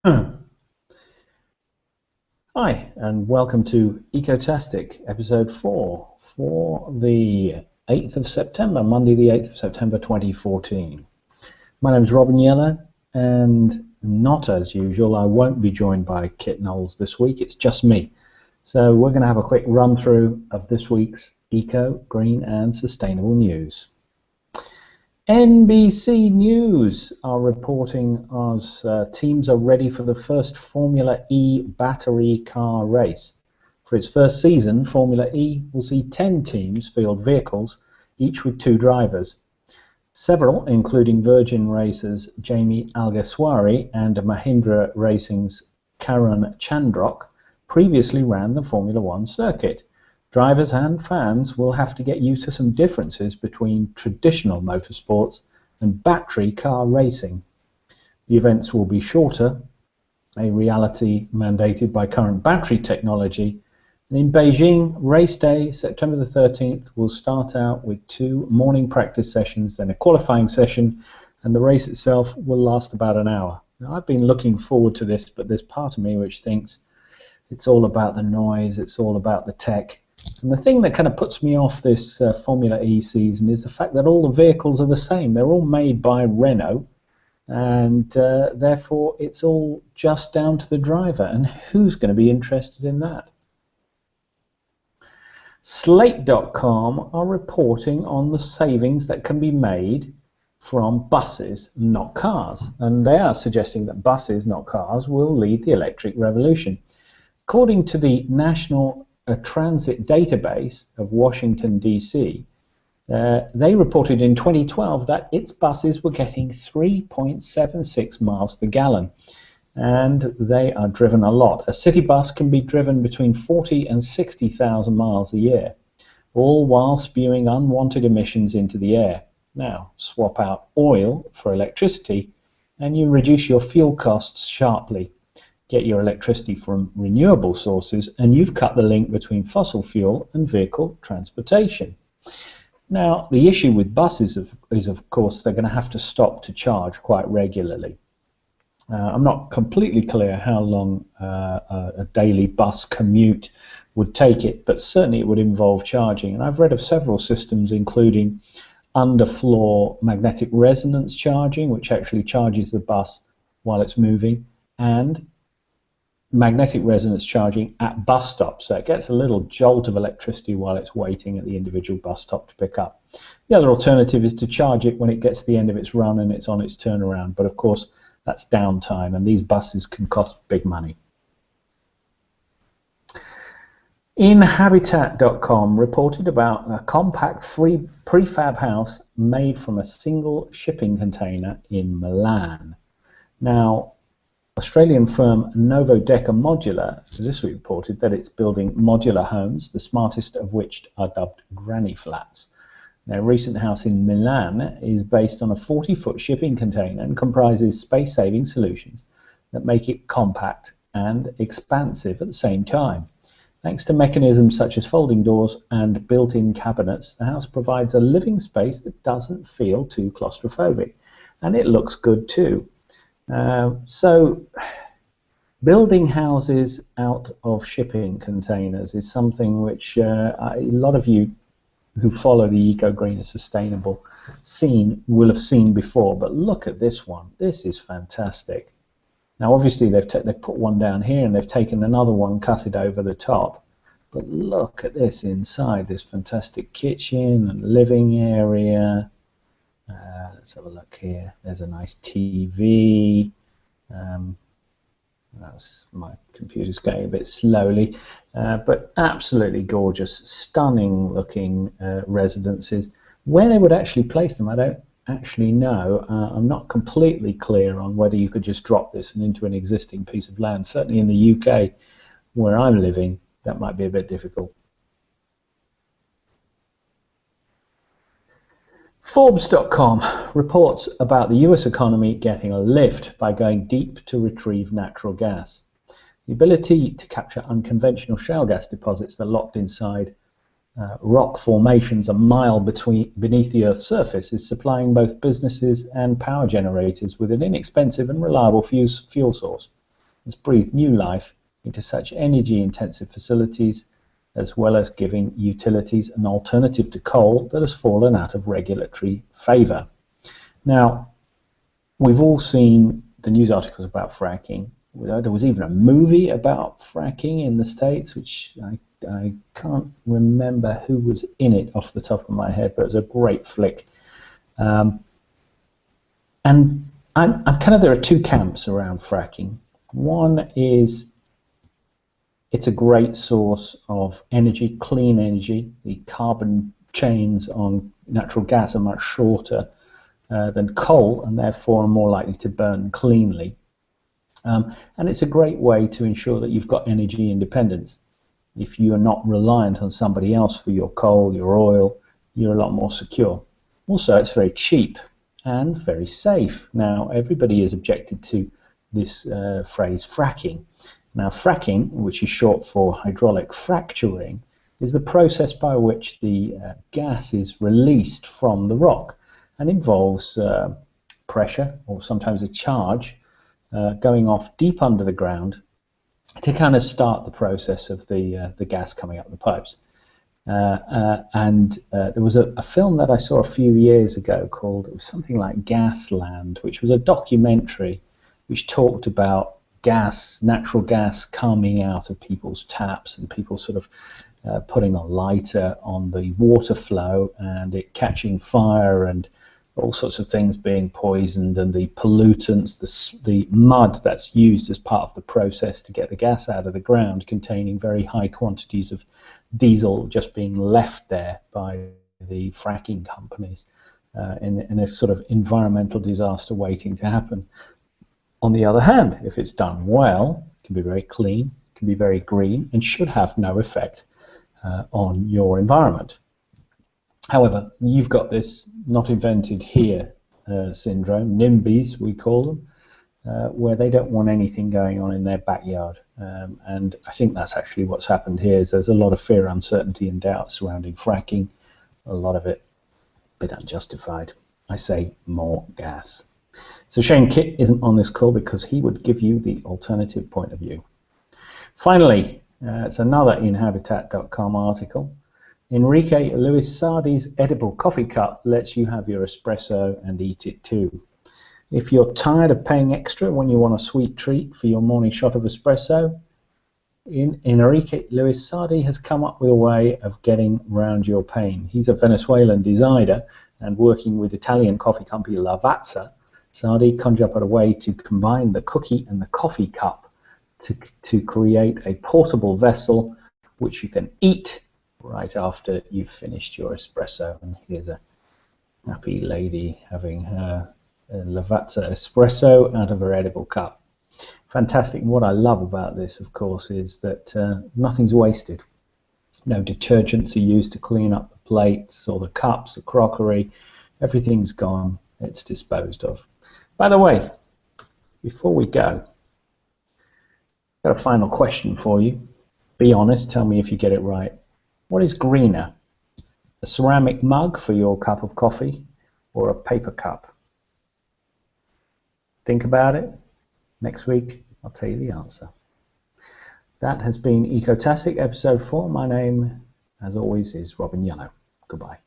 Hi, and welcome to Ecotastic, episode 4 for the 8th of September, Monday the 8th of September 2014. My name is Robin Yellow, and not as usual, I won't be joined by Kit Knowles this week, it's just me. So we're going to have a quick run through of this week's eco, green and sustainable news. NBC News are reporting as teams are ready for the first Formula E battery car race. For its first season, Formula E will see 10 teams field vehicles, each with 2 drivers. Several, including Virgin Racers' Jamie Alguersuari and Mahindra Racing's Karun Chandrok, previously ran the Formula One circuit. Drivers and fans will have to get used to some differences between traditional motorsports and battery car racing. The events will be shorter, a reality mandated by current battery technology. And in Beijing, race day, September the 13th, will start out with 2 morning practice sessions, then a qualifying session, and the race itself will last about an hour. Now, I've been looking forward to this, but there's part of me which thinks it's all about the noise, it's all about the tech. And the thing that kind of puts me off this Formula E season is the fact that all the vehicles are the same. They're all made by Renault, and therefore it's all just down to the driver. And who's going to be interested in that? Slate.com are reporting on the savings that can be made from buses, not cars. And they are suggesting that buses, not cars, will lead the electric revolution. According to the National Transit Database of Washington, D.C., they reported in 2012 that its buses were getting 3.76 miles per gallon, and they are driven a lot. A city bus can be driven between 40 and 60,000 miles a year, all while spewing unwanted emissions into the air. Now, swap out oil for electricity, and you reduce your fuel costs sharply. Get your electricity from renewable sources, and you've cut the link between fossil fuel and vehicle transportation. Now, the issue with buses is, of course, they're going to have to stop to charge quite regularly. I'm not completely clear how long a daily bus commute would take it, but certainly it would involve charging. And I've read of several systems, including underfloor magnetic resonance charging, which actually charges the bus while it's moving, and magnetic resonance charging at bus stops, so it gets a little jolt of electricity while it's waiting at the individual bus stop to pick up. The other alternative is to charge it when it gets to the end of its run and it's on its turnaround, but of course that's downtime, and these buses can cost big money. Inhabitat.com reported about a compact prefab house made from a single shipping container in Milan. Now, Australian firm Novodeca Modular this week reported that it's building modular homes, the smartest of which are dubbed granny flats. Their recent house in Milan is based on a 40-foot shipping container and comprises space-saving solutions that make it compact and expansive at the same time. Thanks to mechanisms such as folding doors and built-in cabinets, the house provides a living space that doesn't feel too claustrophobic, and it looks good too. So building houses out of shipping containers is something which a lot of you who follow the eco, green and sustainable scene will have seen before, but look at this one. This is fantastic. Now obviously they've put one down here and they've taken another one, cut it over the top, but look at this inside, this fantastic kitchen and living area. Let's have a look here. There's a nice TV. My computer's going a bit slowly, but absolutely gorgeous, stunning looking residences. Where they would actually place them, I don't actually know. I'm not completely clear on whether you could just drop this into an existing piece of land. Certainly in the UK, where I'm living, that might be a bit difficult. Forbes.com reports about the US economy getting a lift by going deep to retrieve natural gas. The ability to capture unconventional shale gas deposits that are locked inside rock formations a mile beneath the Earth's surface is supplying both businesses and power generators with an inexpensive and reliable fuel source. has breathed new life into such energy-intensive facilities, as well as giving utilities an alternative to coal that has fallen out of regulatory favour. Now, we've all seen the news articles about fracking. There was even a movie about fracking in the States, which I can't remember who was in it off the top of my head, but it was a great flick. And I'm kind of, there are two camps around fracking. One is it's a great source of energy, clean energy. The carbon chains on natural gas are much shorter than coal, and therefore are more likely to burn cleanly. And it's a great way to ensure that you've got energy independence. If you are not reliant on somebody else for your coal, your oil, you're a lot more secure. Also, it's very cheap and very safe. Now, everybody is objected to this phrase fracking. Now, fracking, which is short for hydraulic fracturing, is the process by which the gas is released from the rock and involves pressure, or sometimes a charge, going off deep under the ground to kind of start the process of the gas coming up the pipes. There was a film that I saw a few years ago called, it was something like Gasland, which was a documentary which talked about gas, natural gas coming out of people's taps, and people sort of putting a lighter on the water flow and it catching fire, and all sorts of things being poisoned, and the pollutants, the mud that's used as part of the process to get the gas out of the ground, containing very high quantities of diesel just being left there by the fracking companies in a sort of environmental disaster waiting to happen. On the other hand, if it's done well, it can be very clean, it can be very green, and should have no effect on your environment. However, you've got this not invented here syndrome, NIMBYs we call them, where they don't want anything going on in their backyard. And I think that's actually what's happened here. Is there's a lot of fear, uncertainty and doubt surrounding fracking, a lot of it a bit unjustified. I say more gas. So Shane Kitt isn't on this call because he would give you the alternative point of view. Finally, it's another inhabitat.com article. Enrique Luis Sardi's edible coffee cup lets you have your espresso and eat it too. If you're tired of paying extra when you want a sweet treat for your morning shot of espresso, Enrique Luis Sardi has come up with a way of getting around your pain. He's a Venezuelan designer, and working with Italian coffee company Lavazza, Sardi conjured up a way to combine the cookie and the coffee cup to create a portable vessel which you can eat right after you've finished your espresso. And here's a happy lady having her Lavazza espresso out of her edible cup. Fantastic. And what I love about this, of course, is that nothing's wasted. No detergents are used to clean up the plates or the cups, the crockery. Everything's gone. It's disposed of. By the way, before we go, I've got a final question for you. Be honest, tell me if you get it right. What is greener, a ceramic mug for your cup of coffee or a paper cup? Think about it. Next week, I'll tell you the answer. That has been Ecotastic, episode 4. My name, as always, is Robin Yellow. Goodbye.